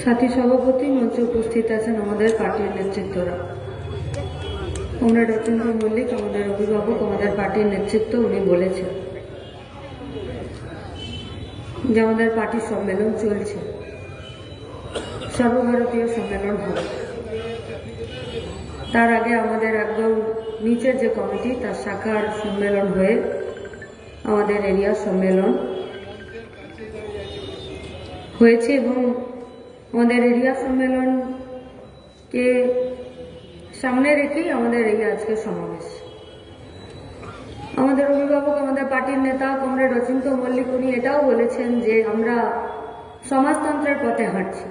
সাথী সভাপতি মঞ্চে উপস্থিত আছেন আমাদের পার্টির নেতৃত্বরা। কমরেড অচিন্ত্য মল্লিক আমাদের অভিভাবক, আমাদের পার্টির নেতৃত্ব, উনি বলেছেন যে আমাদের পার্টির সম্মেলন চলছে, সর্বভারতীয় সম্মেলন হবে। তার আগে আমাদের একদম নিচের যে কমিটি তার শাখার সম্মেলন হয়ে আমাদের এরিয়া সম্মেলন হয়েছে এবং আমাদের এরিয়া সম্মেলনকে সামনে রেখেই আমাদের এই আজকের সমাবেশ। আমাদের অভিভাবক, আমাদের পার্টির নেতা কমরেড অচিন্ত্য মল্লিক উনি এটাও বলেছেন যে আমরা সমাজতন্ত্রের পথে হাঁটছি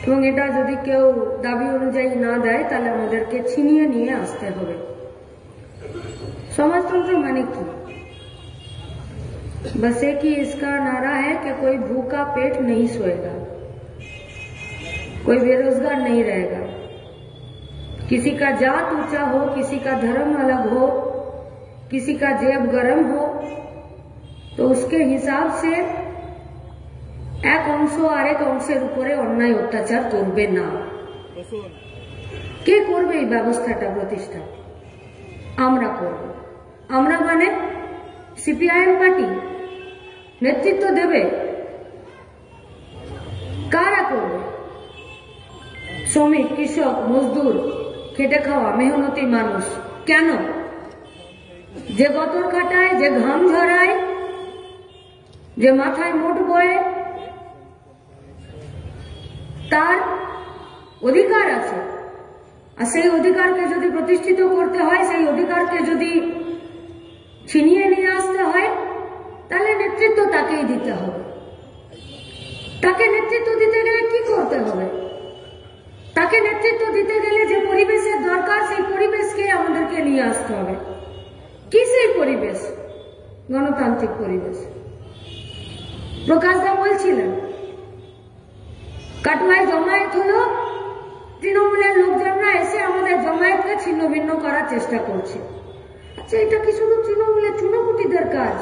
এবং এটা যদি কেউ দাবি অনুযায়ী না দেয় তাহলে আমাদেরকে ছিনিয়ে নিয়ে আসতে হবে। समाजतंत्र माने की बस एक ही इसका नारा है कि कोई भूखा पेट नहीं सोएगा, कोई बेरोजगार नहीं रहेगा, किसी का जात ऊंचा हो, किसी का धर्म अलग हो, किसी का जेब गरम हो तो उसके हिसाब से एक अंश आरेक अंशेर उपरे अन्याय अत्याचार करबे ना। के करबे এই ব্যবস্থাটা প্রতিষ্ঠা? আমরা করব। আমরা মানে সিপিআইএম পার্টি নেতৃত্ব দেবে? কারা করবে? শ্রমিক, কৃষক, মজদুর, খেটে খাওয়া মেহনতি মানুষ। কেন? যে গতর খাটায়, যে ঘাম ঝরায়, যে মাথায় মোট বয়ে, তার অধিকার আছে। আর সেই অধিকারকে যদি প্রতিষ্ঠিত করতে হয়, সেই অধিকারকে যদি ছিনিয়ে নিয়ে আসতে হয়, তাহলে নেতৃত্ব তাকেই দিতে হবে। তাকে নেতৃত্ব দিতে গেলে কি করতে হবে? তাকে নেতৃত্ব দিতে গেলে যে পরিবেশের দরকার সেই পরিবেশকে আমাদেরকে নিয়ে আসতে হবে। কি সেই পরিবেশ? গণতান্ত্রিক পরিবেশ। প্রকাশদা বলছিলেন কাটোয়ায় জমায়েত হলো, তৃণমূলের লোকজনরা এসে আমাদের জমায়েতকে ছিন্ন ভিন্ন করার চেষ্টা করছে। আচ্ছা, এটা কি শুধু তৃণমূলের চুনোপুটিদের কাজ?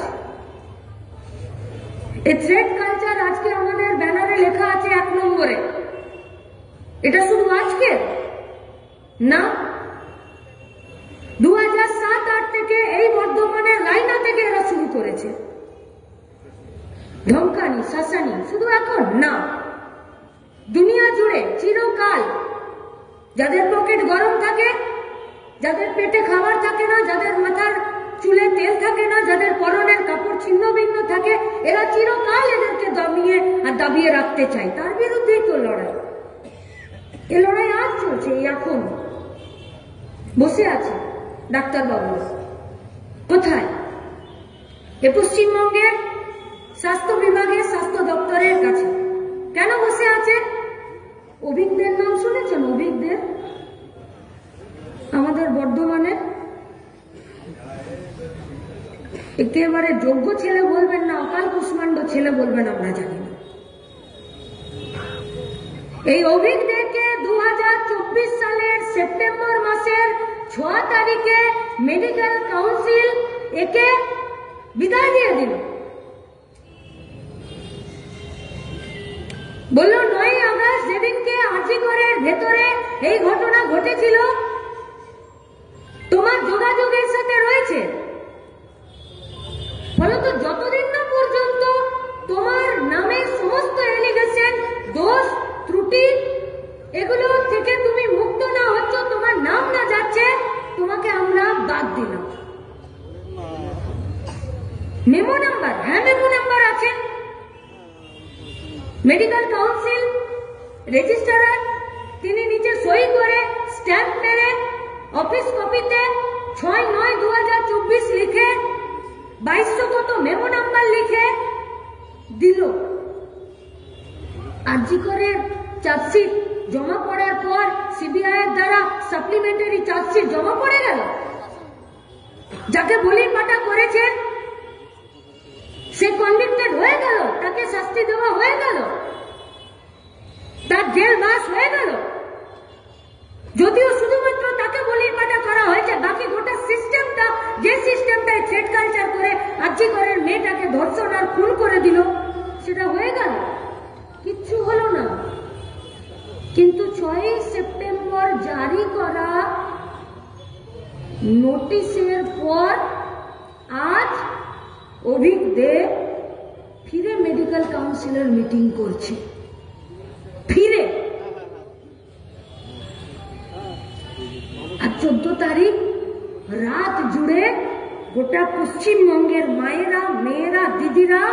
এই থ্রেড কালচার আজকে আমাদের ব্যানারে লেখা আছে 1 নম্বরে। এটা শুধু আজকে না, 2007-08 থেকে এই বর্ধমানের রায়না থেকে এরা শুরু করেছে ধমকানি, শাসানি। শুধু এখন না, দুনিয়া জুড়ে চিরকাল যাদের পকেট গরম থাকে, যাদের পেটে খাবার থাকে না, যাদের মাথার চুলে তেল থাকে না, যাদের পরনের কাপড় ছিন্ন ভিন্ন থাকে, এরা চিরকাল এদেরকে দমিয়ে আর দাবিয়ে রাখতে চায়। তার বিরুদ্ধেই তো লড়াই। এ লড়াই আজ চলছে, এখন বসে আছে ডাক্তারবাবু কোথায়? এ পশ্চিমবঙ্গের স্বাস্থ্য বিভাগের স্বাস্থ্য দপ্তরের কাছে। কেন বসে আছে? অভিজ্ঞদের নাম শুনেছেন? অভিজ্ঞদের আমাদের বর্ধমানে একেবারে যোগ্য ছেলে বলবেন না, অকাল কুষ্মাণ্ড ছেলে বলবেন, আমরা জানি না। এই অভিজ্ঞদেরকে 2024 সালের সেপ্টেম্বর মাসের 6 তারিখে মেডিকেল কাউন্সিল একে বিদায় দিয়ে দিল। বলল 9 আগস্ট যেদিনকে আজিকরের ভেতরে এই ঘটনা ঘটেছিল, তোমার যোগাযোগের সাথে রয়েছে। ফলত যতদিন না পর্যন্ত তোমার নামে সমস্ত এলিগেশন, দোষ, ত্রুটি এগুলো থেকে তুমি মুক্ত না হচ্ছ, তোমার নাম না যাচ্ছে, তোমাকে আমরা বাদ দিলাম। Memo number? হ্যাঁ, মেমো নাম্বার আছে। মেডিকেল কাউন্সিল রেজিস্ট্রার তিনি নিচে সই করে স্ট্যাম্প মেরে অফিস কপিতে 6/9/2024 লিখে 2200 কত মেমো নাম্বার লিখে দিল। আরজি করে চার্জশিট জমা পড়ার পর সিবিআই এর দ্বারা সাপ্লিমেন্টারি চার্জশিট জমা পড়ে গেল। যাকে বলির পাটা করেছেন সে কনভিক্টেড হয়ে গেল, তাকে শাস্তি দেওয়া হয়ে গেল, তার জেল মাস হয়ে গেল। যদিও শুধুমাত্র তাকে বলির পাটা করা হয়েছে, বাকি গোটা সিস্টেমটা, যে সিস্টেমটাই থ্রেড কালচার করে আরজি করের মেয়েটাকে ধর্ষণ আর খুন করে দিল, সেটা কিচ্ছু হলো না। কিন্তু 6 সেপ্টেম্বর জারি করা নোটিশের পর আজ অভিক দে ফিরে মেডিকেল কাউন্সিলের মিটিং করছে, ফিরে। আর 14 তারিখ রাত জুড়ে গোটা পশ্চিমবঙ্গের মায়েরা, মেয়েরা, দিদিরা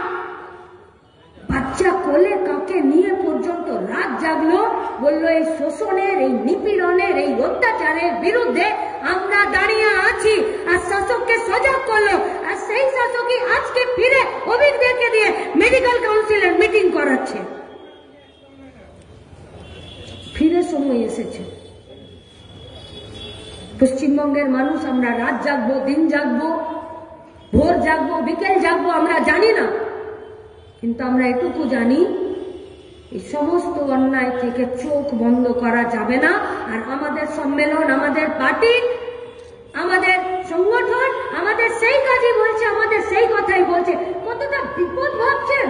বাচ্চা কোলে কাকে নিয়ে পর্যন্ত রাত জাগলো, বললো এই শোষণের, এই নিপীড়নের, এই অত্যাচারের বিরুদ্ধে আমরা দাঁড়িয়ে আছি। আর শাসককে সজাগ করলো, আর সেই শাসকই আজকে ফিরে অভিজ্ঞকে দিয়ে মেডিকেল কাউন্সিলের মিটিং করাচ্ছে। ফিরে সময় এসেছে। পশ্চিমবঙ্গের মানুষ আমরা রাত জাগবো, দিন জাগবো, ভোর জাগবো, বিকেল জাগবো আমরা জানি না, কিন্তু আমরা এটুকু জানি এই সমস্ত অন্যায় থেকে চোখ বন্ধ করা যাবে না। আর আমাদের সম্মেলন, আমাদের পার্টি, আমাদের সংগঠন আমাদের সেই কাজই বলছে, আমাদের সেই কথাই বলছে। কতটা বিপদ ভাবছেন?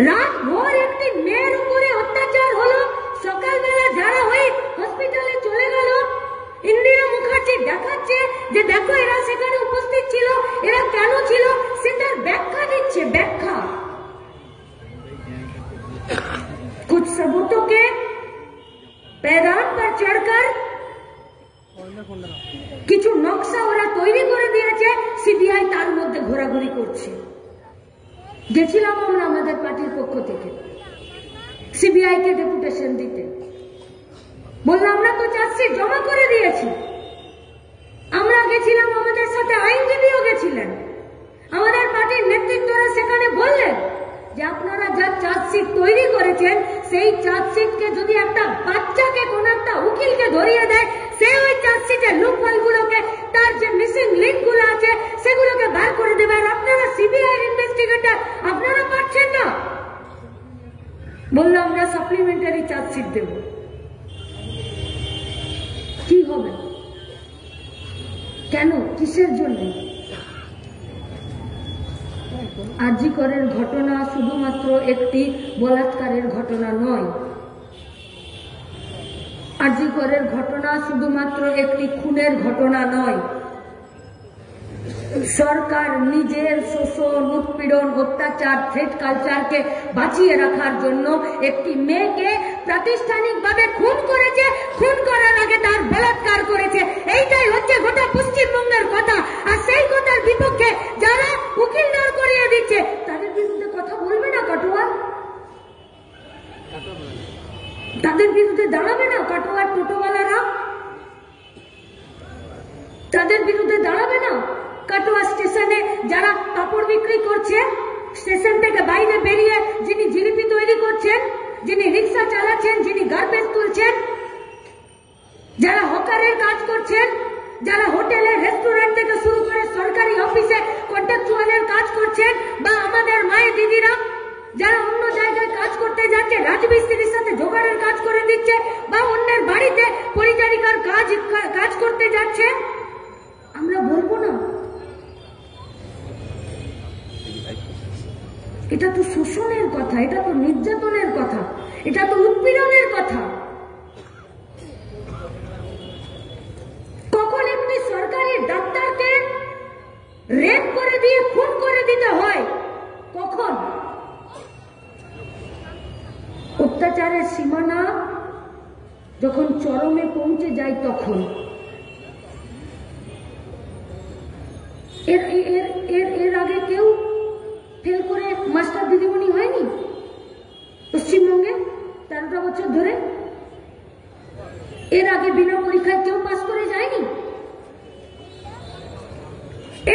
রাত ভোর একটি মেয়ের উপরে অত্যাচার হলো, সকালবেলা যারা হয়ে হসপিটালে চলে গেল, ইন্দিরা মুখার্জি দেখাচ্ছে যে দেখো এরা সেখানে উপস্থিত ছিল, এরা কেন ছিল, সেটার ব্যাখ্যা দিচ্ছে, ব্যাখ্যা। कुछ सबूतों के पैरान पर चढ़कर কিছু নকশা ওরা তৈরি করে দিয়েছে, সিবিআই তার মধ্যে ঘোরাঘুরি করছে। গেছিলাম আমরা আমাদের পার্টির পক্ষ থেকে সিবিআই কে ডেপুটেশন দিতে, বললাম আমরা তো চার্জশিট জমা করে দিয়েছি। আমরা গেছিলাম, আমাদের সাথে আইনজীবীও গেছিলেন, আমাদের পার্টির নেতৃত্বরা সেখানে বললেন যে আপনারা যা চার্জশিট তৈরি করেছেন, সেই চার্জশিটকে যদি একটা বাচ্চাকে, কোন একটা উকিলকে ধরিয়ে দেয়, সে ওই চার্জশিটের লুপহোলগুলোকে, তার যে মিসিং লিঙ্কগুলো আছে সেগুলোকে বার করে দেবে। আর আপনারা সিবিআই ইনভেস্টিগেটর, আপনারা পাচ্ছেন না। বললো আমরা সাপ্লিমেন্টারি চার্জশিট দেব। কি হবে? কেন? কিসের জন্য? আরজি করের ঘটনা শুধুমাত্র একটি বলাৎকারের ঘটনা নয়। আরজি করের ঘটনা শুধুমাত্র একটি খুনের ঘটনা নয়। সরকার নিজের শোষণ, উৎপীড়ন, অত্যাচার, থ্রেট কালচারকে বাঁচিয়ে রাখার জন্য একটি মেয়েকে প্রাতিষ্ঠানিকভাবে খুন করেছে, খুন করার আগে তার বলাৎকার করেছে। এইটাই হচ্ছে গোটা পশ্চিমবঙ্গের কথা। আর সেই কথার বিপক্ষে যারা উকিল দাঁড় করিয়ে দিচ্ছে, তাদের বিরুদ্ধে কথা বলবে না কাটোয়া? তাদের বিরুদ্ধে দাঁড়াবে না কাটোয়ার টোটোওয়ালারা? তাদের বিরুদ্ধে দাঁড়াবে না? কাটোয়া স্টেশনে যারা কাপড় বিক্রি করছে, স্টেশন থেকে বাইরে বেরিয়ে যিনি জিলিপি তৈরি করছেন, যিনি রিক্সা চালাচ্ছেন, যিনি গার্বেজ তুলছেন, যারা হকারের কাজ করছেন, যারা হোটেলে, রেস্টুরেন্ট থেকে শুরু করে সরকারি অফিসে কন্ট্রাকচুয়ালের কাজ করছেন, বা আমাদের মায়ের দিদিরা যারা অন্য জায়গায় কাজ করতে যাচ্ছে, রাজমিস্ত্রির সাথে জোগাড়ের কাজ করে দিচ্ছে, বা অন্যের বাড়িতে পরিচারিকার কাজ করতে যাচ্ছে, আমরা বলবো না? এটা তো শোষণের কথা, এটা তো নির্যাতনের কথা, এটা তো উৎপীড়নের কথা। কখন একটি সরকারি ডাক্তারকে রেপ করে দিয়ে খুন করে দিতে হয়? কখন? অত্যাচারের সীমানা যখন চরমে পৌঁছে যায় তখন। এর আগে কেউ ফেল করে মাস্টার দিদিমণি হয়নি পশ্চিমবঙ্গে 13টা বছর ধরে? এর আগে বিনা পরীক্ষায় কেউ পাস করে যায়নি?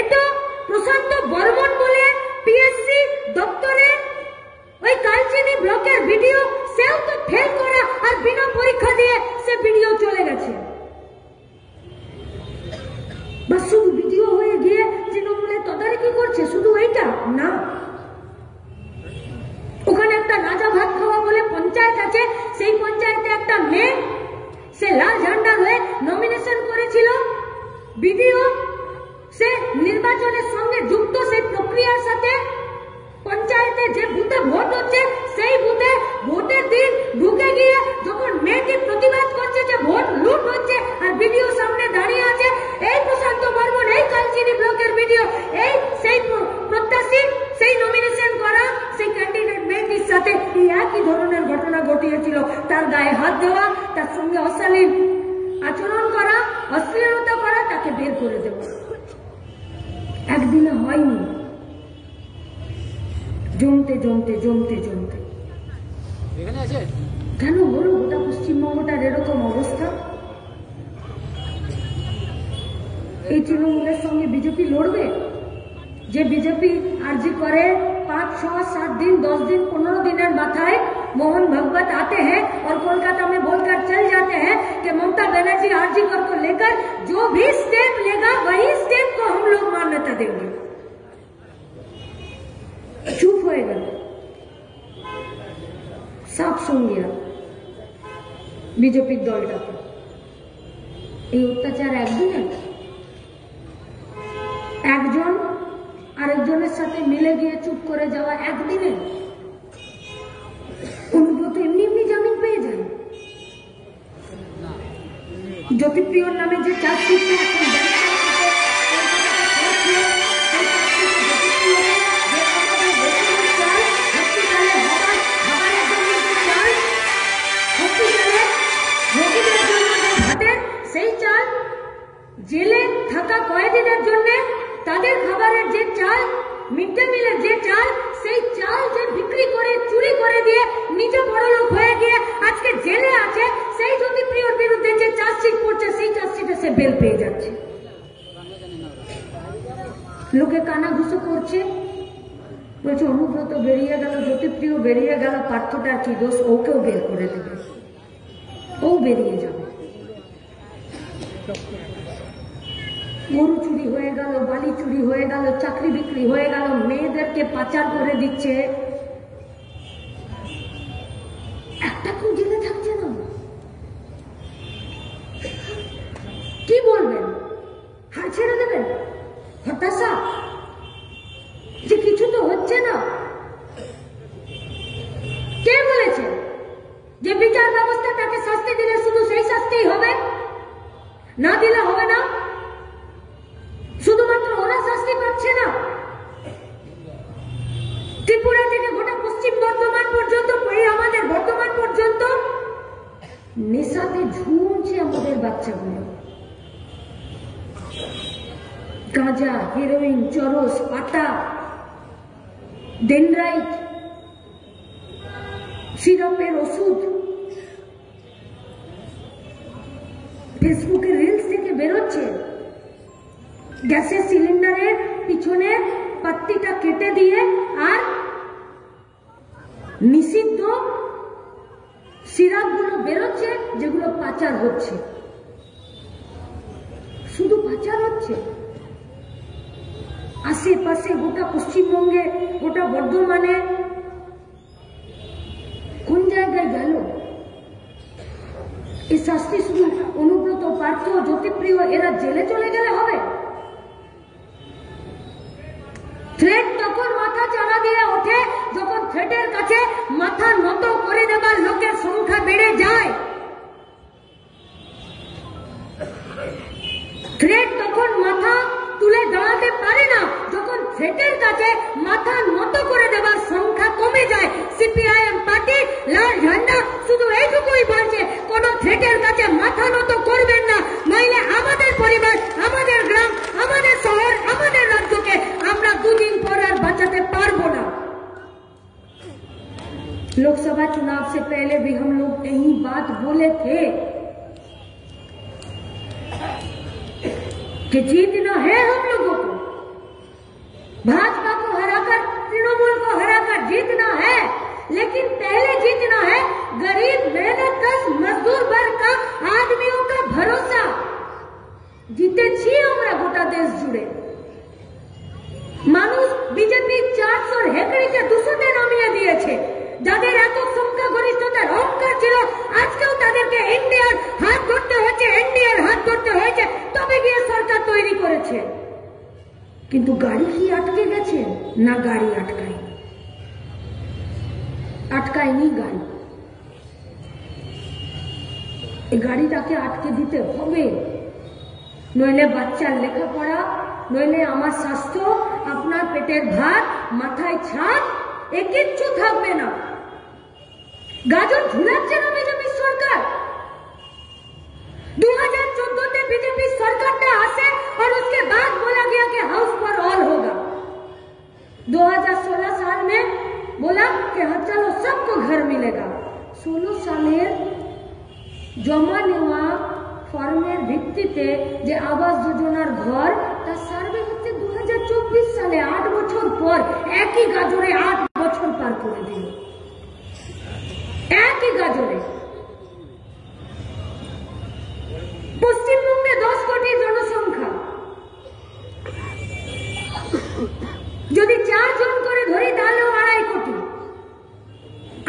এটা প্রশান্ত বর্মন বলে পিএসসি দপ্তরে ওই কালচিনি ব্লকের ভিডিও, সেও তো ফেল করা আর বিনা পরীক্ষা দিয়ে সে ভিডিও চলে গেছে। বা শুধু ভিডিও হয়ে গিয়ে তৃণমূলে তদারকি করছে, শুধু এইটা না। ওখানে একটা রাজা ভাত খাওয়া বলে পঞ্চায়েত আছে, সেই পঞ্চায়েতে একটা মেয়ে, সে লাল ঝান্ডার হয়ে নমিনেশন করেছিল। বিডিও সে নির্বাচনের সঙ্গে যুক্ত, সেই প্রক্রিয়ার সাথে তাকে বের করে দেব। একদিনে হয়নি, জমতে জমতে জমতে জমতে কেন হলো গোটা পশ্চিমবঙ্গটার এরকম অবস্থা? এই তৃণমূলের সঙ্গে বিজেপি লড়বে? যে বিজেপি आरजी করে 5, 6, 7 दिन, 10 दिन, 15 दिनर माथाए मोहन भगवत आते हैं और कोलकाता में बोलकर चल जाते हैं कि ममता बनर्जी आरजी कर को लेकर जो भी स्टेप लेगा वही स्टेप को हम लोग मान्यता देंगे। चुप होएगा, सब सुन लिया बीजेपी दलटाকে। এই অত্যাচার একদিনে একজন আরেকজনের সাথে মিলে গিয়ে চুপ করে যাওয়া একদিনে? অনুব্রত এমনি এমনি জামিন পেয়ে যায়? জ্যোতিপ্রিয়র নামে যে চার্জশিট সেই চাল জেলে থাকা কয়েদিনের জন্য তাদের খাবারের যে চাল, মিড ডে মিলের যে চাল, সেই চাল যে বিক্রি করে চুরি করে দিয়ে নিজে বড়লোক হয়ে গিয়ে আজকে জেলে আছে, সেই জ্যোতিপ্রিয়র বিরুদ্ধে যে চার্জশিট পড়ছে সেই চার্জশিটে সে বেল পেয়ে যাচ্ছে। লোকে কানাঘুষো করছে, বলছে অনুব্রত বেরিয়ে গেল, জ্যোতিপ্রিয় বেরিয়ে গেল, পার্থটার কি দোষ? ওকেও বের করে দেবে, ও বেরিয়ে যাবে। গরু চুরি হয়ে গেল, বালি চুরি হয়ে গেল, চাকরি বিক্রি হয়ে গেল, মেয়েদেরকে পাচার করে দিচ্ছে, একটা কেউ জেলে থাকছে না। কি বলবেন? হাল ছেড়ে দেবেন? হতাশা যে কিছু তো হচ্ছে না। কে বলেছে যে বিচার ব্যবস্থা তাকে শাস্তি দিলে শুধু সেই শাস্তিই হবে, না দিলে হবে না? শুধুমাত্র ওরা শাস্তি পাচ্ছে না, ত্রিপুরা থেকে গোটা পশ্চিম বর্ধমান পর্যন্ত, আমাদের বর্ধমান পর্যন্ত নেশাতে ঝুমছে আমাদের বাচ্চাগুলো। গাঁজা, হেরোইন, চরস, পাতা, ডেনড্রাইট, সিরাপের ওষুধ, ফেসবুকে রিলস থেকে বেরোচ্ছে, গ্যাসের সিলিন্ডারের পিছনে পাত্তিটা কেটে দিয়ে আর নিষিদ্ধ সিরাপগুলো বেরোচ্ছে যেগুলো পাচার হচ্ছে। শুধু পাচার হচ্ছে, আশেপাশে গোটা পশ্চিমবঙ্গে, গোটা বর্ধমানে কোন জায়গায় গেল? এই শাস্তি শুধু অনুব্রত, পার্থ, জ্যোতিপ্রিয় এরা জেলে চলে গেলে হবে? থ্রেট তখন মাথা চাড়া দিয়ে ওঠে যখন থ্রেটের কাছে মাথা নত করে দেবার লোকের সংখ্যা বেড়ে যায়। থ্রেট তখন মাথা তুলে দাঁড়াতে পারে না যখন থ্রেটের কাছে মাথা নত করে দেবার সংখ্যা কমে যায়। সিপিআইএম পার্টি লাল ঝান্ডা শুধু এইটুকুই বলছে, কোন থ্রেটের কাছে মাথা নত করবেন না, নইলে আমাদের পরিবার, আমাদের গ্রাম, আমাদের শহর, আমাদের রাজ্যকে আমরা দুদিন পর আর বাঁচাতে পারবো না। लोकसभा चुनाव से पहले भी हम लोग यही बात बोले थे कि जीतना है हम लोगों को, भाजपा को हराकर, तृणमूल को हराकर जीतना है, लेकिन पहले जीतना है गरीब मेहनतकश मजदूर वर्ग का, आदमियों का भरोसा। জিতেছি আমরা গোটা দেশ জুড়ে। মানুষ বিজেপি 400 হেকড়িকে 200-তে নামিয়ে দিয়েছে। যাদের এত সংখ্যা গরিষ্ঠতার অহংকার ছিল, আজকেও তাদেরকে ইন্ডিয়ার হাত ধরতে হয়েছে, এনডিএর হাত ধরতে হয়েছে, তবে গিয়ে সরকার তৈরি করেছে। কিন্তু গাড়ি কি আটকে গেছে? না, গাড়ি আটকায়নি গাড়ি। এই গাড়িটাকে আটকে দিতে হবে, নইলে বাচ্চার লেখাপড়া, নইলে আমার স্বাস্থ্য, আপনার পেটের ভাত, মাথায় ছাদ, এ কিচ্ছু থাকবে না। গাজর ঝুলাচ্ছে না বিজেপি সরকার। 2014 बीजेपी सरकार ने आसे और उसके बाद बोला गया कि हाउस फॉर ऑल होगा। 2016 साल में बोला कि हाँ चलो सबको घर मिलेगा। 16 सालेर जमा नेওয়া ফর্মের ভিত্তিতে যে আবাস যোজনার ঘর তার সার্ভে হচ্ছে 2024 সালে, 8 বছর পর। একই গাজরে 8 বছর পার করে দিল, একই গাজরে। পশ্চিমবঙ্গে 10 কোটি জনসংখ্যা, যদি 4 জন করে ধরি তাহলেও 2.5 কোটি।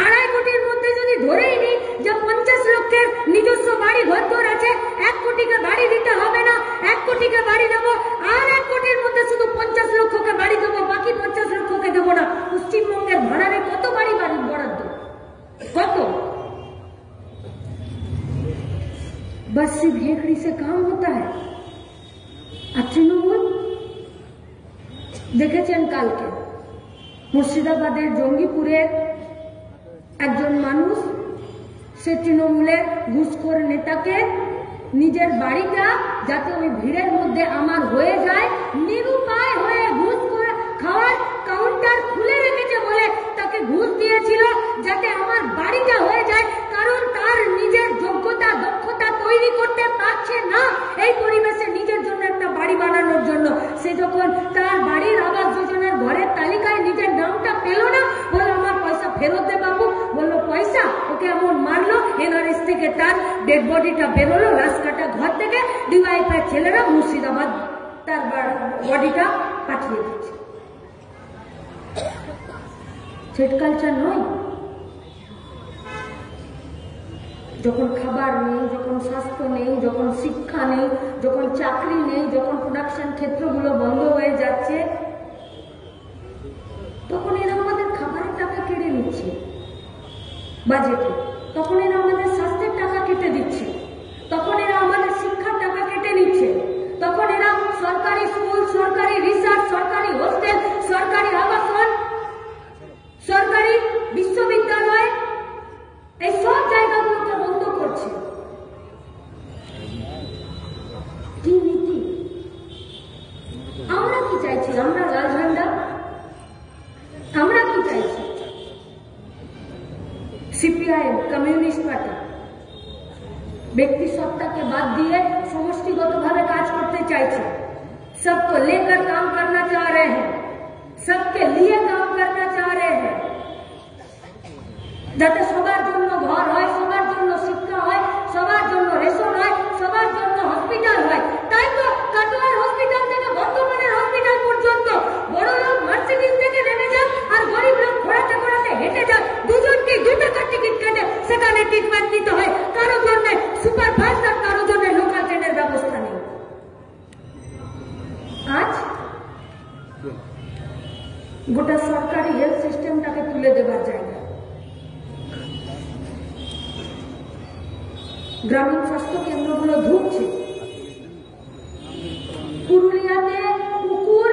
2.5 কোটির মধ্যে যদি ধরেই নি যে 50 লক্ষের নিজস্ব বাড়ি ঘর আছে, 1 কোটিকে বাড়ি দিতে হবে না, 1 কোটিকে বাড়ি দেবো, আর 1 কোটির মধ্যে শুধু 50 লক্ষকে বাড়ি দেবো, বাকি 50 লক্ষকে দেবো না। পশ্চিমবঙ্গের ভাড়ারে কত বাড়ি বরাদ্দ, কত? बस सिर्फ हेकड़ी से काम होता है। আর তৃণমূল দেখেছেন কালকে মুর্শিদাবাদের জঙ্গিপুরের একজন মানুষ, সে তৃণমূলের ঘুষখোর নেতাকে নিজের বাড়িটা যাতে ওই ভিড়ের মধ্যে আমার হয়ে যায়, নিরুপায় হয়ে ঘুষ খাওয়ার কাউন্টার খুলে রেখেছে বলে তাকে ঘুষ দিয়েছিল যাতে আমার বাড়িটা হয়ে যায়। কারণ তার নিজের যোগ্যতা দক্ষতা তৈরি করতে পারছে না এই পরিবেশে নিজের জন্য একটা বাড়ি বানানোর জন্য। সে যখন তার বাড়ির আবাস যোজনার ঘরের তালিকায় নিজের নামটা পেল না, বললো আমার পয়সা ফেরত দে বাবু। বললো পয়সা? ওকে এমন মারলো, এনআরএস থেকে তার ডেড বডিটা বেরোলো লাশ কাটা ঘর থেকে। ডিওয়াইফাই ছেলেরা মুর্শিদাবাদ তার বডিটা পাঠিয়ে দিচ্ছে। থ্রেড কালচার নয়? যখন খাবার নেই, যখন স্বাস্থ্য নেই, যখন শিক্ষা নেই, যখন চাকরি নেই, যখন প্রোডাকশন ক্ষেত্রগুলো বন্ধ হয়ে যাচ্ছে, তখন এরা আমাদের খাবারের টাকা কেড়ে নিচ্ছে বাজেটে, তখন এরা আমাদের স্বাস্থ্যের টাকা কেটে দিচ্ছে, তখন এরা আমাদের শিক্ষার টাকা কেটে নিচ্ছে, তখন এরা সরকারি স্কুল, সরকারি রিসার্চ, সরকারি হোস্টেল, সরকারি আবাসন, সরকারি বিশ্ববিদ্যালয়, এই সব জায়গাগুলোকে বন্ধ করছে। কি নীতি? আমরা কি চাইছি? আমরা লাল ঝান্ডা? আমরা কি চাইছি? সিপিআইএম, কমিউনিস্ট পার্টি ব্যক্তি সত্তাকে বাদ দিয়ে সমষ্টিগতভাবে কাজ করতে চাইছে। सबको लेकर काम करना चाह रहे हैं, सबके लिए काम करना चाह रहे हैं, যাতে সবার জন্য ঘর হয়, সবার জন্য শিক্ষা হয়, সবার জন্য রেশন হয়, সবার জন্য হসপিটাল হয়। তাই তো কাটোয়ার হসপিটাল থেকে বর্ধমানের হসপিটাল পর্যন্ত বড় লোক মার্সিডিজ থেকে নেমে যান আর গরিব লোক ঘোরাতে ঘোরাতে হেঁটে যান। দুজনকে 2 টাকার টিকিট কেটে সেখানে ট্রিটমেন্ট নিতে হয়। কারো জন্য সুপারফাস্ট আর কারো জন্য লোকাল ট্রেনের ব্যবস্থা নেই। আজ গোটা সরকারি হেলথ সিস্টেমটাকে তুলে দেবার জায়গা গ্রামীণ স্বাস্থ্য কেন্দ্রগুলো ঢুকছে। পুরুলিয়াতে কুকুর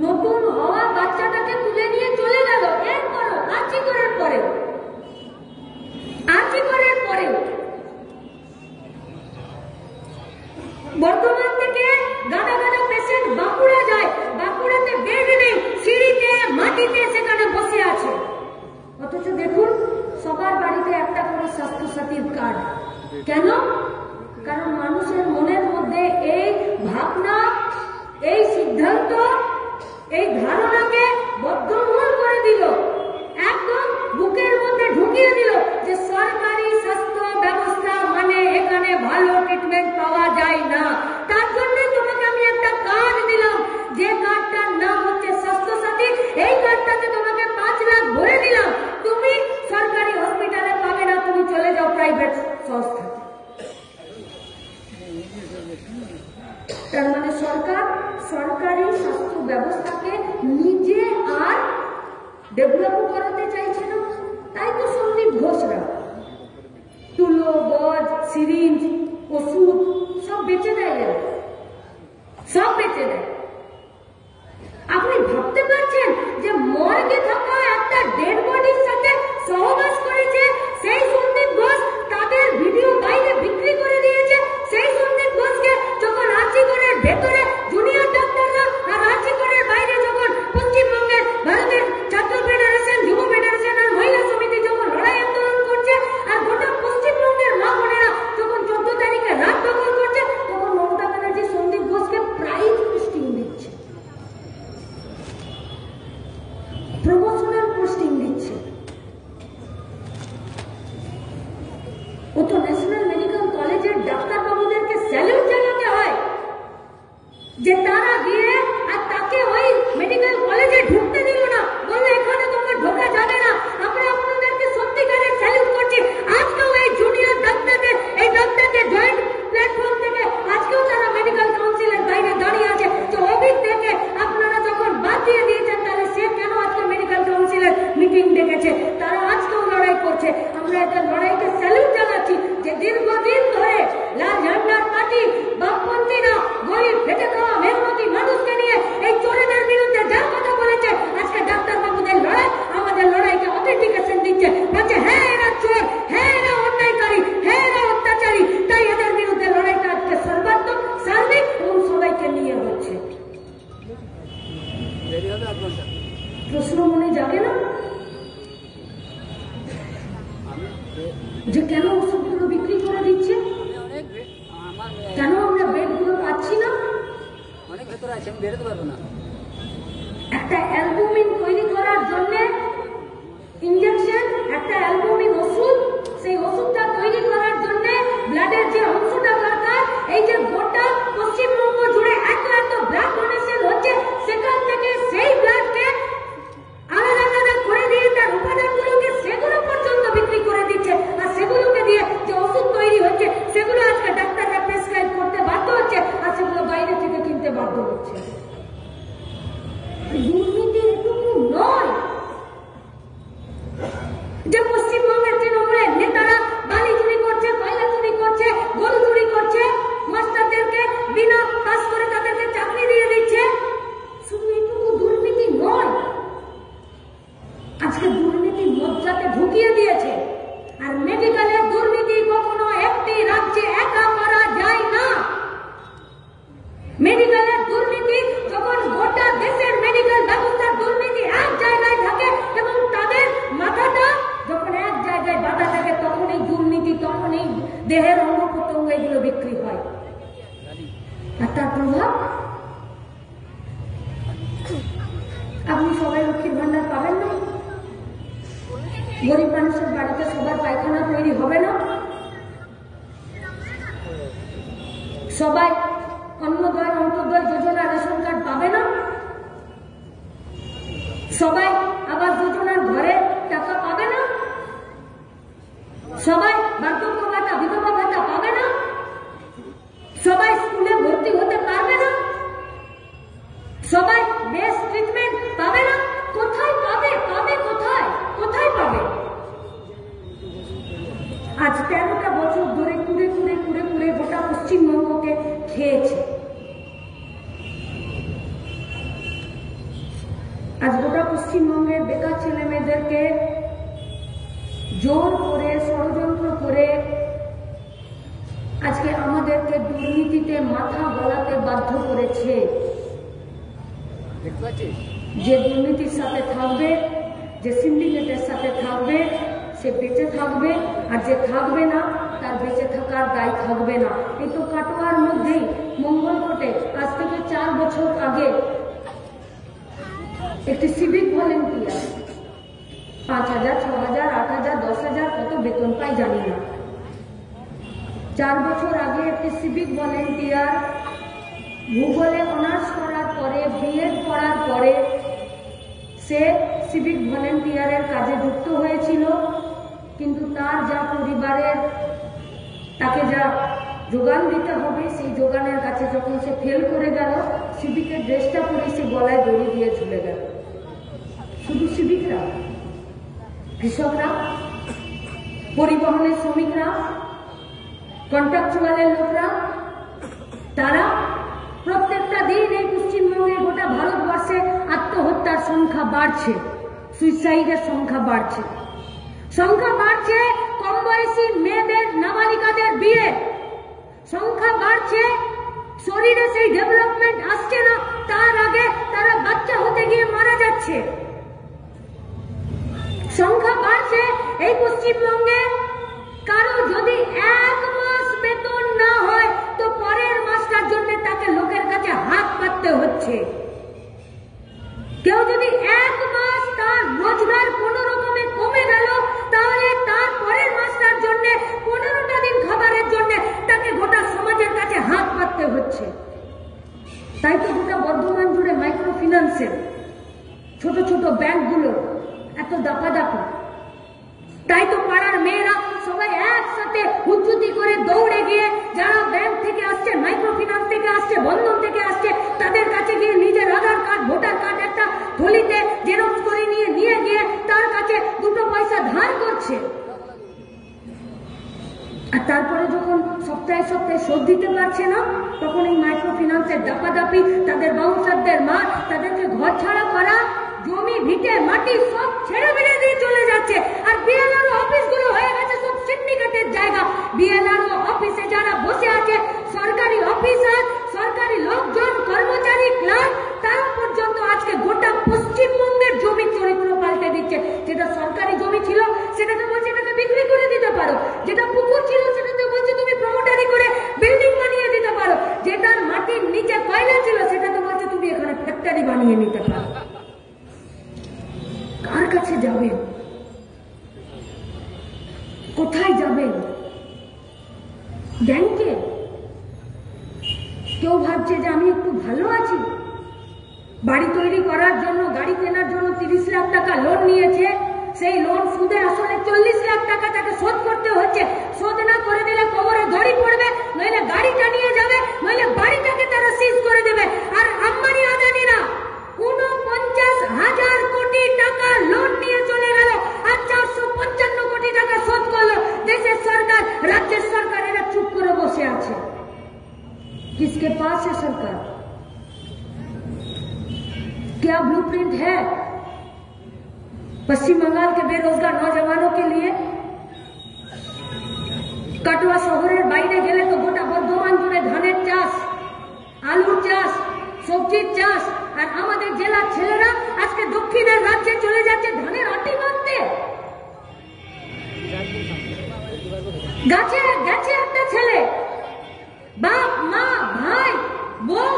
নতুন হওয়া বাচ্চাটাকে তুলে নিয়ে চলে গেল। এরপরও আর্চিকরের পরে বর্ধমান থেকে গাদা গাদা পেশেন্ট বাঁকুড়া যায়, বাঁকুড়াতে বেড নেই, সিঁড়িতে মাটিতে সেখানে বসে আছে। অথচ দেখুন সবার বাড়িতে একটা করে স্বাস্থ্যসাথীর কার্ড। কেন? কারণ মানুষের মনের মধ্যে এই ভাবনা, এই সিদ্ধান্ত, এই ধারণাকে বদ্ধমূল করে দিল, একদম বুকের মধ্যে ঢুকিয়ে দিল যে সরকারি স্বাস্থ্য ব্যবস্থা মানে এখানে ভালো ট্রিটমেন্ট পাওয়া যায় না। তার জন্য তোমাকে আমি একটা কার্ড দিলাম, যে কার্ডটার নাম হচ্ছে স্বাস্থ্যসাথী। এই কার্ডটাতে তোমাকে 5 লাখ ভরে দিলাম, তুমি সরকারি হসপিটালে পাবে না, তুমি চলে যাও প্রাইভেট সংস্থা। তার মানে সরকার সরকারি স্বাস্থ্য ব্যবস্থাকে প্রশ্ন মনে জাগে না যে কেন ওষুধগুলো বিক্রি করে দিচ্ছে, কেন আমরা বেডগুলো পাচ্ছি না? অনেক ভেতরে আছে, আমি বেরোতে পারবো না। একটা অ্যালবুমিন তৈরি করার জন্য ইনজেকশন, একটা অ্যালবুমিন ওষুধ, সেই ওষুধটা তৈরি করার জন্য ব্লাডের যে অংশটা দরকার, এই যে গোটা পশ্চিমবঙ্গ জুড়ে এত এত ব্লাড ডোনেশন হচ্ছে, সেখান থেকে সেই ব্লাডকে আলাদা আলাদা করে দিয়ে তার উপাদানগুলোকে সেগুলো পর্যন্ত বিক্রি করে দিচ্ছে। আর সেগুলোকে দিয়ে যে ওষুধ তৈরি হচ্ছে সেগুলো আজকে ডাক্তাররা প্রেসক্রাইব করতে বাধ্য হচ্ছে, আর সেগুলো বাইরে থেকে কিনতে বাধ্য হচ্ছে। দুর্নীতি এটুকু নয় যে পশ্চিমবঙ্গের তৃণমূলের নেতারা বালি চুরি করছে, কয়লা চুরি করছে, গরু চুরি করছে, মাস্টারদেরকে বিনা পাস করে তাদেরকে চাকরি দিয়ে দিচ্ছে। শুধু এটুকু দুর্নীতি নয়, আজকে দুর্নীতি মজ্জাতে ঢুকিয়ে দিয়েছে। আর মেডিকেলের দুর্নীতি কখনো একটি রাজ্যে একা করা যায় না। মেডিকেলের দুর্নীতি যখন গোটা দেশের মেডিকেল ব্যবস্থার দুর্নীতি এক জায়গায় থাকে এবং তাদের মাথাটা যখন এক জায়গায় বাঁধা থাকে, তখন এই দুর্নীতি, তখন এই দেহের অঙ্গ প্রত্যঙ্গ এগুলো বিক্রি হয়। আর তার প্রভাব আপনি সবাই লক্ষ্মীর ভান্ডার পাবেন না, গরিব মানুষের বাড়িতে সবার পায়খানা তৈরি হবে না, সবাই অন্নদয় অন্তর্দয় যোজনা রেশন কার্ড পাবে না, সবাই আবাস যোজনার ঘরে টাকা পাবে না, সবাই বার্ধক্য ভাতা বিধবা ভাতা পাবে না, সবাই স্কুলে ভর্তি হতে পারবে না, সবাই বেস্ট ট্রিটমেন্ট পাবে না। কোথায় পাবে? পাবে কোথায়? কোথায় পাবে? আজ 13টা বছর ধরে কুড়ে কুড়ে কুড়ে কুড়ে গোটা পশ্চিমবঙ্গকে খেয়েছে। আজ গোটা পশ্চিমবঙ্গের বেকার ছেলে মেয়েদেরকে জোর করে, ষড়যন্ত্র করে আজকে আমাদেরকে দুর্নীতিতে মাথা গলাতে বাধ্য করেছে। যে দুর্নীতির সাথে থাকবে, যে সিন্ডিকেটের সাথে থাকবে, সে বেঁচে থাকবে, আর যে থাকবে না তার বেঁচে থাকার দায় থাকবে না। এই তো কাটোয়ার মধ্যেই মঙ্গলকোটে আজ থেকে 4 বছর আগে একটি সিভিক ভলেন্টিয়ার 5,000, 6,000, 8,000, 10,000 কত বেতন পাই জানি না। 4 বছর আগে একটি সিভিক ভলেন্টিয়ার ভূগোলে অনার্স করার পরে, বিএড করার পরে সে সিভিক ভলেন্টিয়ারের কাজে যুক্ত হয়েছিল। কিন্তু তার যা পরিবারের তাকে যা যোগান দিতে হবে, সেই যোগানের কাছে যখন সে ফেল করে গেল, সিভিকের ড্রেসটা পরে সে গলায় দড়ি দিয়ে ঝুলে গেল। শুধু সিভিকরা, কৃষকরা, পরিবহনের শ্রমিকরা, কন্ট্রাকচুয়ালের লোকরা, তারা প্রত্যেকটা দিন এই পশ্চিমবঙ্গে, গোটা ভারতবর্ষে আত্মহত্যার সংখ্যা বাড়ছে, সুইসাইডের সংখ্যা বাড়ছে, সংখ্যা বাড়ছে কম বয়সী মেয়েদের, নাবালিকাদের বিয়ে সংখ্যা বাড়ছে। শরীরে সেই ডেভেলপমেন্ট আসছে না, তার আগে তারা বাচ্চা হতে গিয়ে মারা যাচ্ছে। সংখ্যা বাড়ছে এই পশ্চিমবঙ্গে। কারো যদি 1 মাস বেতন না হয় তো পরের মাসটার জন্য তাকে লোকের কাছে হাত পাততে হচ্ছে। কেউ যদি 1 মাস তার রোজগার কোনো রকমে কমে গেল, তাহলে তার পরের মাসটার জন্য 15টা দিন খাবারের জন্য তাকে গোটা সমাজের কাছে হাত পাততে হচ্ছে। তাই তো গোটা বর্ধমান জুড়ে মাইক্রো ফিন্যান্সের ছোট ছোট ব্যাংকগুলো এত দাপাদাপি। তাই তো পাড়ার মেয়েরা সবাই একসাথে হুজ্জুতি করে দৌড়ে গিয়ে, যারা ব্যাংক থেকে আসছে, মাইক্রো ফিন্যান্স থেকে আসছে, বন্ধন থেকে আসছে, তাদের কাছে গিয়ে নিজের আধার কার্ড, ভোটার কার্ড একটা থলিতে জেরক্স করে নিয়ে গিয়ে তার কাছে 2 পয়সা ধার করছে। আর তারপরে যখন সপ্তাহে সপ্তাহে শোধ দিতে পারছে না, তখন এই মাইক্রো ফিন্যান্সের দাপাদাপি, তাদের বাউন্সারদের মার, তাদেরকে ঘর ছাড়া করা, জমি ভিটে মাটি সব ছেড়ে বেড়ে দিয়ে চলে যাচ্ছে। আর বিএলআরও অফিসগুলো হয়ে গেছে সব সিন্ডিকেটের জায়গা। বিএলআরও অফিসে যারা বসে আছে, সরকারি অফিসার, সরকারি লোকজন, কর্মচারী, ক্লার্ক, তারা পর্যন্ত আজকে গোটা পশ্চিমবঙ্গের জমির চরিত্র পাল্টে দিচ্ছে। যেটা সরকারি জমি ছিল সেটাকে বলছে এটাকে বিক্রি করে দিতে পারো, যেটা পুকুর ছিল সেটাতে বলছে তুমি প্রমোটারি করে বিল্ডিং বানিয়ে দিতে পারো, যেটার মাটির নিচে কয়লা ছিল সেটাতে বলছে তুমি এখানে ফ্যাক্টরি বানিয়ে নিতে পারো। কার কাছে যাবেন? কোথায় যাবেন? ব্যাংকে? কেউ ভাবছে যে আমি একটু ভালো আছি, বাড়ি তৈরি করার জন্য, গাড়ি কেনার জন্য 30 লাখ টাকা লোন নিয়েছে, সেই লোন সুদে আসলে 40 লাখ টাকা তাকে শোধ করতে হচ্ছে। শোধ না করে দিলে কবরে দড়ি পড়বে, নইলে গাড়িটা নিয়ে যাবে, নইলে বাড়িটাকে তারা সিজ করে দেবে। আর আম্বানি আদানিরা 49,000 কোটি টাকা লোন নিয়ে চলে গেল আর 455 কোটি টাকা শোধ করলো দেশের সরকার, রাজ্যের সরকার। এরা চুপ করে বসে আছে। किसके पास है सरकार? क्या ब्लूप्रिंट है पश्चिम बंगाल के बेरोजगार नौजवानों के लिए? कटुआ शहरेर बाइरे गेले तो गोटा बर्धमान जुड़े धानेर चाष, आलुर चाष, सब्जिर चाष, और आमादेर जेलार छेलेरा आजके दक्षिणेर राज्ये चले जाच्छे धानेर आटी बांधते। गाছে গেছে একটা ছেলে, বাপ মা ভাই বউ,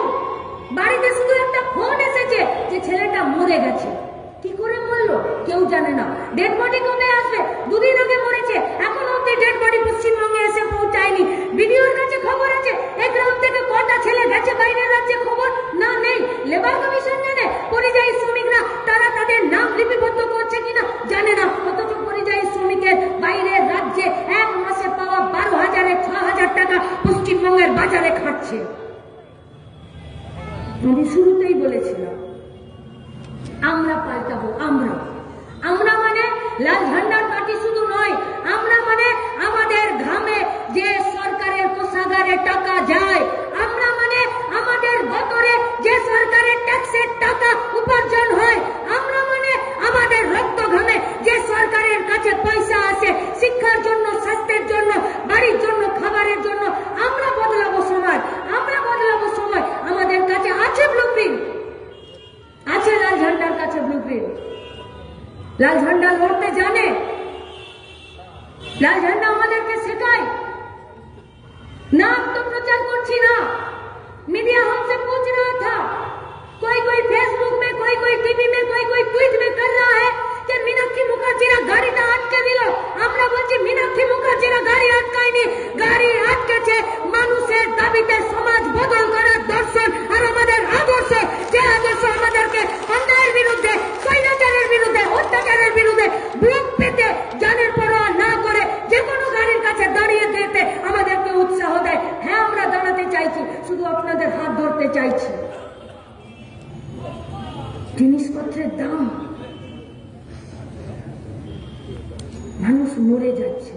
বাড়িতে শুধু একটা ফোন এসেছে যে ছেলেটা মরে গেছে। কি করে মরলো কেউ জানে না। ডেড বডি কবে আসবে? দুদিন আগে মরেছে, এখন অব্দি ডেড বডি পশ্চিমবঙ্গে এসে পৌঁছায়নি। বিডিওর কাছে খবর আছে এক গ্রাম থেকে কটা ছেলে গেছে বাইরের রাজ্যে, খবর না নেই। লেবার কমিশন জানে, পরিযায়ী শ্রমিকরা তারা তাদের নাম লিপিবদ্ধ করছে কিনা জানে না। অথচ পরিযায়ী শ্রমিকের বাইরের রাজ্যে এক মাসে পাওয়া 12,000 6,000 টাকা পশ্চিমবঙ্গের বাজারে খাচ্ছে। আমি শুরুতেই বলেছিলাম আমরা পাল্টাবো। আমরা মানে লাল ঝান্ডার পার্টি শুধু নয়, আমরা মানে আমাদের ঘামে যে সরকারের কোষাগারে টাকা যায়, আমরা মানে আমাদের বতরে যে সরকারের ট্যাক্সের টাকা উপার্জন হয়, আমরা মানে আমাদের রক্ত ঘামে যে সরকারের কাছে পয়সা আসে শিক্ষার জন্য, স্বাস্থ্যের জন্য, বাড়ির জন্য, খাবারের জন্য। আমরা বদলাবো সমাজ, আমরা বদলাবো সময়। আমাদের কাছে আছে ব্লুপ্রিন্ট, আছে লাল ঝান্ডার কাছে ব্লুপ্রিন্ট। লাল ঝান্ডা লড়তে জানে, লাল ঝান্ডা আমাদেরকে শেখায় না। আত্মপ্রচার করছি না, मीडिया हमसे पूछ रहा था, कोई फेसबुक में, कोई टीवी में, कोई ट्वीट में कर रहा है कि मीनाक्षी मुखार्जीरा गाड़ीটা আটকে দিল। আমরা বলছি मीनाक्षी मुखार्जीরা গাড়ি আটকায়নি, গাড়ি আটকেছে মানুষের দাবিতে সমাজ বদল করার দর্শন আর আমাদের আদর্শ। যে আদর্শ আমাদেরকে অন্যায়ের বিরুদ্ধে, স্বৈরাচারের বিরুদ্ধে, অত্যাচারের বিরুদ্ধে বুক পেতে জানের পরোয়া না করে যে কোনো গাড়ির কাছে দাঁড়িয়ে যেতে আমাদেরকে উৎসাহ দেয়। হ্যাঁ, আমরা দাঁড়াতে চাইছি, শুধু আপনাদের হাত ধরতে চাইছি। জিনিসপত্রের দাম, মানুষ মরে যাচ্ছে।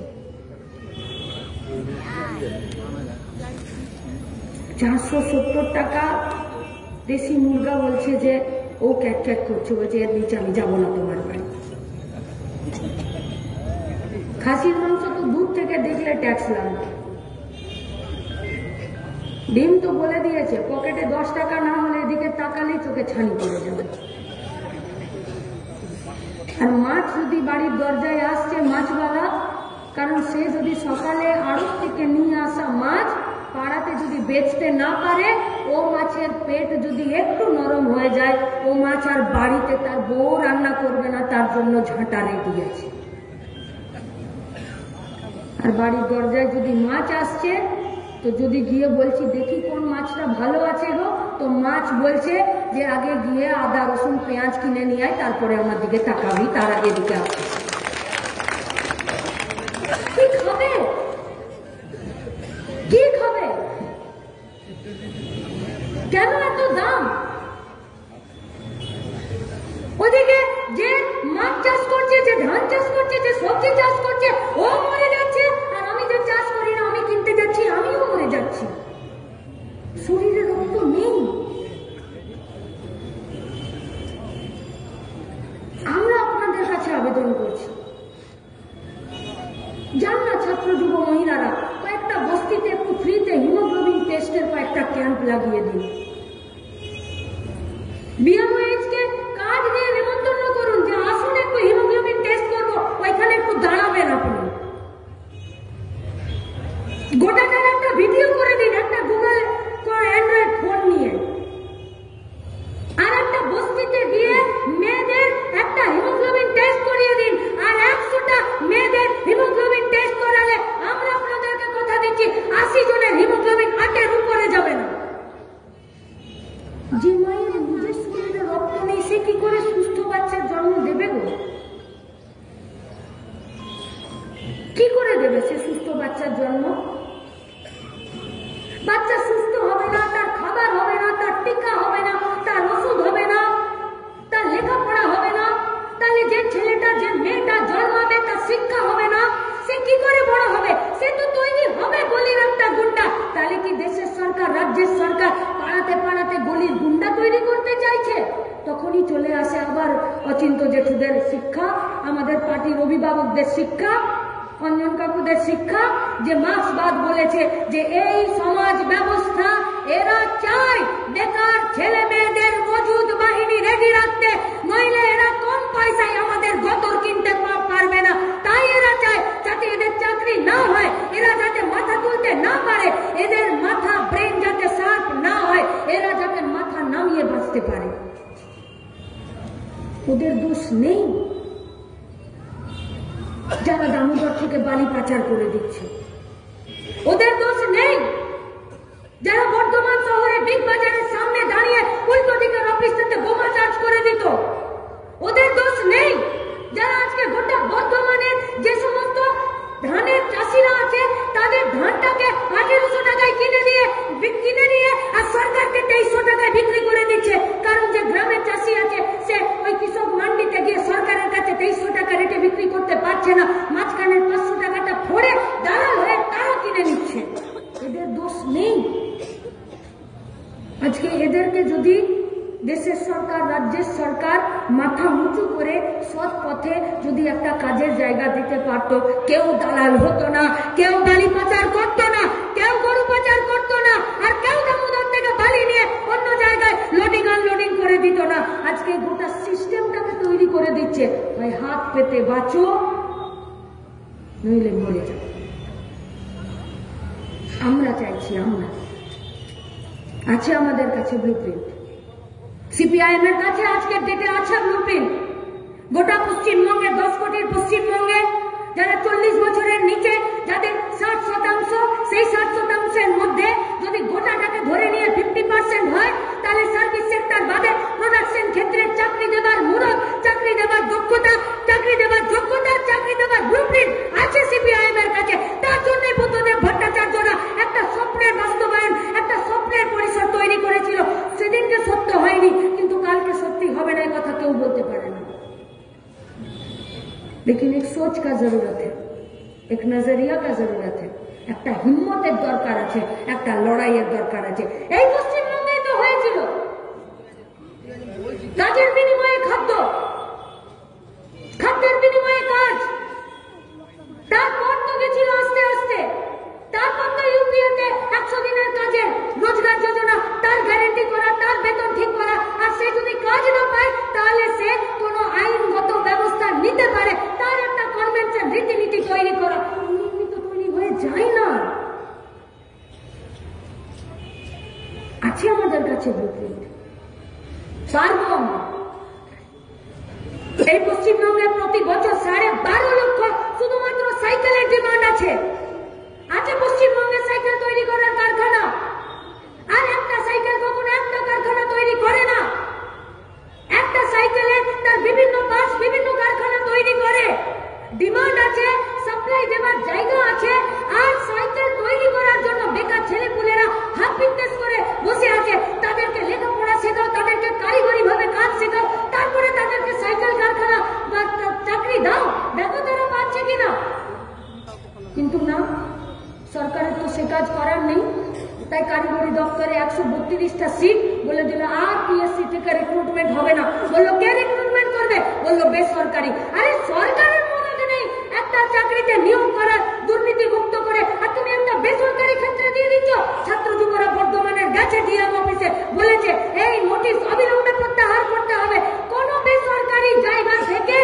470 টাকা দেশি মুরগা বলছে যে ও ক্যাক ক্যাক করছে, বলছে এর নিচে আমি যাবো না তোমার বাড়ি। খাসির মাংস তো দূর থেকে দেখলে ট্যাক্স লাগবে। ডিম তো বলে দিয়েছে পকেটে 10 টাকা না হলে এদিকে তাকালেই চোখে ছানি পড়ে যাবে। আর মাছ যদি বাড়ির দরজায় আসছে মাছওয়ালা, কারণ সে যদি সকালে আড়ত থেকে নিয়ে আসা মাছ পাড়াতে যদি বেচতে না পারে, ও মাছের পেট যদি একটু নরম হয়ে যায়, ও মাছ আর বাড়িতে তার বউ রান্না করবে না, তার জন্য ঝাঁটা রেডি আছে। আর বাড়ির দরজায় যদি মাছ আসছে, তো যদি গিয়ে বলছি দেখি কোন মাছটা ভালো আছে গো, তো মাছ বলছে যে আগে গিয়ে আদা রসুন পেঁয়াজ কিনে নিয়ে আয়, তারপরে আমার দিকে তাকাবি, তার আগে দিকে আসছিস। কি খাবে? কি খাবে? কেন এত দাম? ওদিকে যে মাছ চাষ করছে, যে ধান চাষ করছে, যে সবজি চাষ করছে, ও মরে যাচ্ছে। আর আমি যে চাষ করি না, আমি কিনতে যাচ্ছি, আমিও মরে যাচ্ছি। শরীরে রক্ত নেই। আমরা আপনাদের কাছে আবেদন করছি, যান না ছাত্র যুব মহিলারা কয়েকটা বস্তিতে একটু ফ্রিতে হিমোগ্লোবিন টেস্টের কয়েকটা ক্যাম্প লাগিয়ে দিন। বিএমওএইচ কে কার্ড বাচ্চার জন্ম, বাচ্চা সুস্থ হবে না, তার খাবার হবে না, তার টিকা হবে না, তার ওষুধ হবে না, তার লেখাপড়া হবে না, তাহলে যে ছেলেটা যে মেয়েটা জন্মাবে তার শিক্ষা হবে না, সে কি করে বড় হবে? সে তো তৈরি হবে গলির একটা গুন্ডা। তাহলে কি দেশের সরকার, রাজ্যের সরকার পাড়াতে পাড়াতে গলির গুন্ডা তৈরি করতে চাইছে? তখনই চলে আসে আবার অচিন্ত জেঠুদের শিক্ষা, আমাদের পার্টির অভিভাবকদের শিক্ষা, অঞ্জন কাকুদের শিক্ষা, যে মার্ক্সবাদ বলেছে যে এই সমাজ ব্যবস্থা এরা চায় বেকার ছেলে মেয়েদের মজুদ বাহিনী রেডি রাখতে, নইলে এরা কম পয়সায় আমাদের গতর কিনতে পারবে না। তাই এরা চায় যাতে এদের চাকরি না হয়, এরা যাতে মাথা তুলতে না পারে, এদের মাথা ব্রেন যাতে শার্প না হয়, এরা যাতে মাথা নামিয়ে বাঁচতে পারে। ওদের দোষ নেই যারা দামোদর থেকে বালি পাচার করে দিচ্ছে, ওদের দোষ নেই যারা বর্ধমান শহরে বিগ বাজারের সামনে দাঁড়িয়ে উল্টো দিকের অফিস থেকে বোমা চার্জ করে দিত, ওদের দোষ নেই যারা আজকে গোটা বর্ধমানের যে সমস্ত ধানের চাষিরা আছে তাদের ধানটাকে 1800 টাকায় কিনে নিয়ে আর সরকারকে 2300 টাকায় বিক্রি করে দিচ্ছে। কারণ যে গ্রামের চাষি আছে সে ওই কৃষক মান্ডিতে গিয়ে সরকারের কাছে 2300 টাকা রেটে বিক্রি করতে পারছে না, মাঝখানের 500 টাকাটা ফোড়ে দালাল হয়ে তারা কিনে নিচ্ছে। এদের দোষ নেই। আজকে এদেরকে যদি দেশের সরকার, রাজ্যের সরকার মাথা উঁচু করে সৎ পথে যদি একটা কাজের জায়গা দিতে পারত, কেউ দালাল হতো না, কেউ বালি পাচার করতো না, কেউ গরু পাচার করতো না, আর কেউ দামোদর থেকে বালি নিয়ে অন্য জায়গায় লোডিং আনলোডিং করে দিত না। আজকে গোটা সিস্টেমটাকে তৈরি করে দিচ্ছে, ভাই হাত পেতে বাঁচো নইলে মরে যাও। আমরা চাইছি, আমরা আছে আমাদের কাছে ব্লুপ্রিন্ট, সিপিআইএম এর কাছে আজকের ডেটে আছে ব্লুপ্রিন্ট। গোটা পশ্চিমবঙ্গে 10 কোটির পশ্চিমবঙ্গে যারা 40 বছরের নিচে, যাদের 60%, সেই 60%-এর মধ্যে যদি গোটাটাকে ধরে নিয়ে 50% হয়, তাহলে সার্ভিস সেক্টর বাদে প্রোডাকশন ক্ষেত্রে চাকরি দেবার মুরত, চাকরি দেবার দক্ষতা, চাকরি দেবার যোগ্যতা, চাকরি দেবার ব্লুপ্রিন্ট আছে সিপিআইএম এর কাছে। তার জন্য বুদ্ধদেব ভট্টাচার্যরা একটা স্বপ্নের বাস্তবায়ন, একটা স্বপ্নের পরিসর তৈরি করেছিল। সেদিনকে সত্য হয়নি, কিন্তু কালকে সত্যি হবে না, কথা কেউ বলতে পারে না। लेकिन एक सोच का जरूरत है, एक नजरिया का जरूरत है, একটা হিম্মতের দরকার আছে, একটা লড়াইয়ের দরকার আছে। এই পশ্চিমবঙ্গে তো হয়েছিল কাজের বিনিময়ে খাদ্য, খাদ্যের বিনিময়ে কাজ, তারপর তো গেছিল আস্তে আস্তে, তারপর তো ইউপিএতে 100 দিনের কাজের রোজগার যোজনা, তার গ্যারেন্টি করা, তার বেতন ঠিক করা, আর সে যদি কাজ না পায় তাহলে সে কোনো আইনগত ব্যবস্থা নিতে পারে, তার একটা কনভেনশন রীতিনীতি তৈরি করা। এমনি তো তৈরি হয়ে যায় না। আছে আমাদের কাছে ব্লুপ্রিন্ট, পারবো আমরা। এই পশ্চিমবঙ্গে প্রতি বছর 12.5 লক্ষ শুধুমাত্র সাইকেলের ডিমান্ড আছে। পশ্চিমবঙ্গে সাইকেল তৈরি করার কারখানা, আর একটা সাইকেল কখনো একটা কারখানা তৈরি করে না। একটা সাইকেলে তার বিভিন্ন পার্টস বিভিন্ন কারখানা তৈরি করে। ডিমান্ড আছে, সাপ্লাই দেওয়ার জায়গা আছে, আর সাইকেল তৈরি করার জন্য বেকার ছেলেপুলেরা হাফ ফিটনেস করে বসে আছে। তাদেরকে লেখাপড়া শেখাও, তাদেরকে কারিগরি ভাবে কাজ শেখাও, তারপরে তাদেরকে সাইকেল কারখানা বা চাকরি দাও, দেখো তারা পাচ্ছে কিনা। কিন্তু না, সরকারের তো সে কাজ করার নেই। তাই কারিগরি দপ্তরে 132টা সিট বলে দিল, আর পিএসসি থেকে রিক্রুটমেন্ট হবে না। বললো কে রিক্রুটমেন্ট করবে? বললো বেসরকারি। আরে সরকারের মনে নেই একটা চাকরিতে নিয়োগ করার, দুর্নীতি মুক্ত করে, আর তুমি একটা বেসরকারি ক্ষেত্রে দিয়ে দিচ্ছ। ছাত্র যুবরা বর্ধমানের গেছে ডিএম অফিসে, বলেছে এই নোটিশ অবিলম্বে প্রত্যাহার করতে হবে। কোন বেসরকারি জায়গা থেকে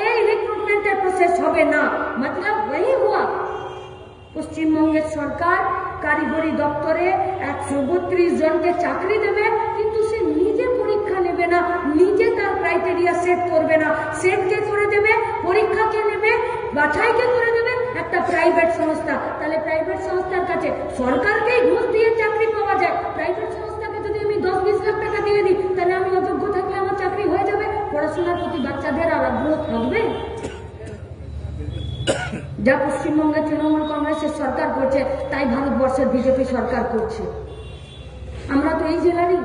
এই রিক্রুটমেন্টের প্রসেস হবে না। মতলব वही हुआ, পশ্চিমবঙ্গের সরকার কারিগরি দপ্তরে 132 জনকে চাকরি দেবে, কিন্তু সে নিজে পরীক্ষা নেবে না, নিজে তার ক্রাইটেরিয়া সেট করবে না। সেট কে করে দেবে? পরীক্ষা কে নেবে? বাছাই কে করে দেবে? একটা প্রাইভেট সংস্থা। তাহলে প্রাইভেট সংস্থার কাছে সরকারকেই ঘুষ দিয়ে চাকরি পাওয়া যায়। প্রাইভেট সংস্থাকে যদি আমি 10-20 লাখ টাকা দিয়ে দিই, তাহলে আমি অযোগ্য থাকলে আমার চাকরি হয়ে যাবে। পড়াশোনার প্রতি বাচ্চাদের আর আগ্রহ থাকবে যা পশ্চিমবঙ্গে তৃণমূল কংগ্রেসের সরকার করছে তাই ভারতবর্ষের বিজেপি সরকার করছে। আমরা তো এই জেলারই।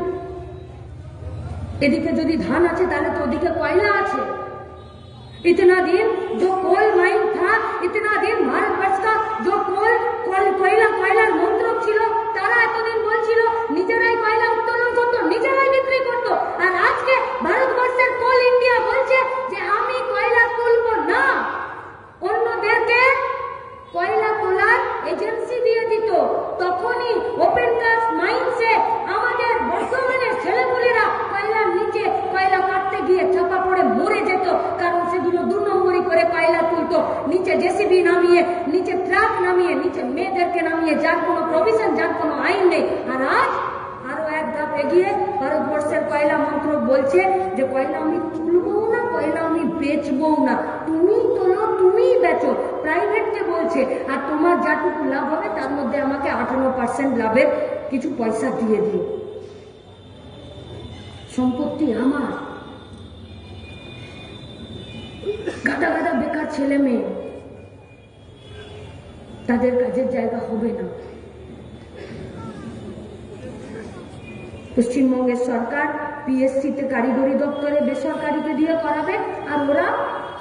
এদিকে যদি ধান আছে তাহলে তো ওদিকে কয়লা আছে। इतना दिन जो कोल माइन था, इतना दिन भारतवर्ष का जो কয়লার মন্ত্রক ছিল তারা এতদিন বলছিল নিজেরাই কয়লা উত্তোলন করতো, নিজেরাই বিক্রি করতো। আর আজকে ভারতবর্ষের কোল ইন্ডিয়া বলছে যে আমি কয়লা তুলবো না, অন্যদেরকে কয়লা তোলার এজেন্সি দিয়ে দিত। তখনই ওপেন কাস্ট মাইন্সে আমাদের বর্তমানের ছেলেপুলেরা কয়লার নিচে কয়লা কাটতে গিয়ে চাপা পড়ে মরে যেত, কারণ সেগুলো 2 নম্বরই করে কয়লা তুলতো। নিচে জেসিবি নামিয়ে, নিচে ট্রাক নামিয়ে, নিচে মেয়েদেরকে নামিয়ে, যার কোনো প্রভিশন, যার কোনো আইন নেই। আর আজ আরো এক ধাপ এগিয়ে ভারতবর্ষের কয়লা মন্ত্রক বলছে যে কয়লা আমি তুলবো না, কয়লা আমি বেচবো না, তুমি তোলো, তুমি বেচো, প্রাইভেটকে বলছে। আর তোমার যাটুকু লাভ হবে তার মধ্যে আমাকে 58% লাভের কিছু পয়সা দিয়ে দিও। সম্পত্তি আমার। গাদা গাদা বেকার ছেলে মেয়ে, তাদের কাজের জায়গা হবে না। পশ্চিমবঙ্গের সরকার পিএসসিতে কারিগরি দপ্তরে বেসরকারিকে দিয়ে করাবে, আর ওরা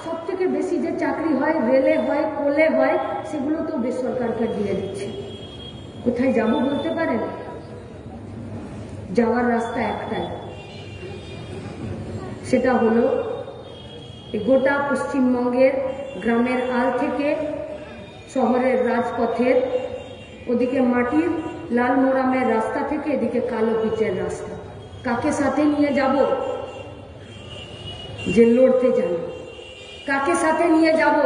সব থেকে বেশি যে চাকরি হয় রেলে হয়, কোলে হয়, সেগুলো তো বেসরকারকে দিয়ে দিচ্ছে। কোথায় যাব বলতে পারেন? যাওয়ার রাস্তা একটাই, সেটা হলো গোটা পশ্চিমবঙ্গের গ্রামের আল থেকে শহরের রাজপথের ওদিকে মাটির লাল মোরামের রাস্তা থেকে এদিকে কালো পিচের রাস্তা। কাকে সাথে নিয়ে যাব যে লড়তে জানে? কাকে সাথে নিয়ে যাব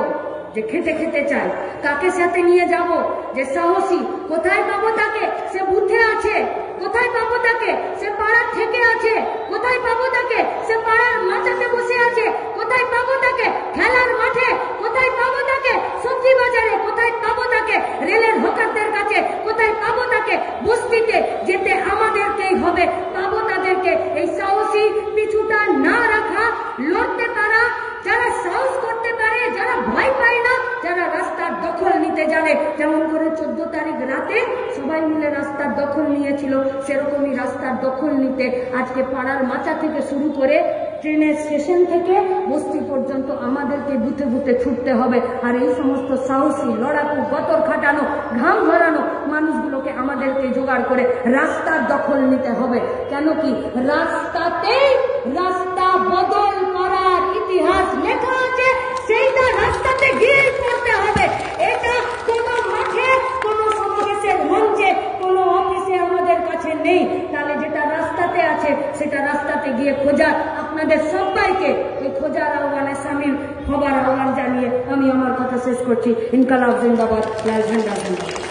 যে খেতে খেতে চায়? কাকে সাথে নিয়ে যাব যে সাহসী? কোথায় পাবো তাকে? সে বুথে আছে। কোথায় পাবো তাকে? সে পাড়ার থেকে আছে। কোথায় পাবো তাকে? সে পাড়ার মাচাতে বসে আছে। কোথায় পাবো তাকে? খেলার মাঠে। কোথায় পাবো তাকে? সবজি বাজারে। কোথায় পাবো তাকে? রেলের হকারদের কাছে। কোথায় পাবো তাকে? বস্তিতে যেতে আমাদেরকেই হবে। পাবো তাদেরকে। এই সাহসী পিছুটা না রাখা, লড়তে পারা, যারা সাহস করতে পারে, যারা ভয় পায় না, যারা রাস্তার দখল নিতে জানে। যেমন করে 14 তারিখ রাতে সবাই মিলে রাস্তার দখল নিয়েছিল, সেরকমই রাস্তার দখল নিতে আজকে পাড়ার মাচা থেকে শুরু করে ট্রেনের স্টেশন থেকে বস্তি পর্যন্ত আমাদেরকে বুথে বুথে ছুটতে হবে। আর এই সমস্ত সাহসী, লড়াকু, গতর খাটানো, ঘাম ঝরানো মানুষগুলোকে আমাদেরকে জোগাড় করে রাস্তার দখল নিতে হবে। কেন কি রাস্তাতেই রাস্তা বদল করার ইতিহাস লেখা আছে, সেইটা রাস্তাতে গিয়ে করতে হবে। এটা কোনো মাঠে, কোনো সমাবেশের মঞ্চে, কোনো অফিসে আমাদের কাছে নেই। তাহলে যেটা রাস্তাতে আছে সেটা রাস্তাতে গিয়ে খোঁজার, আপনাদের সবাইকে এই খোঁজার আহ্বানে সামিল হবার আহ্বান জানিয়ে আমি আমার কথা শেষ করছি। ইনকালাব জিন্দাবাদ, লাল ঝান্ডা জিন্দাবাদ।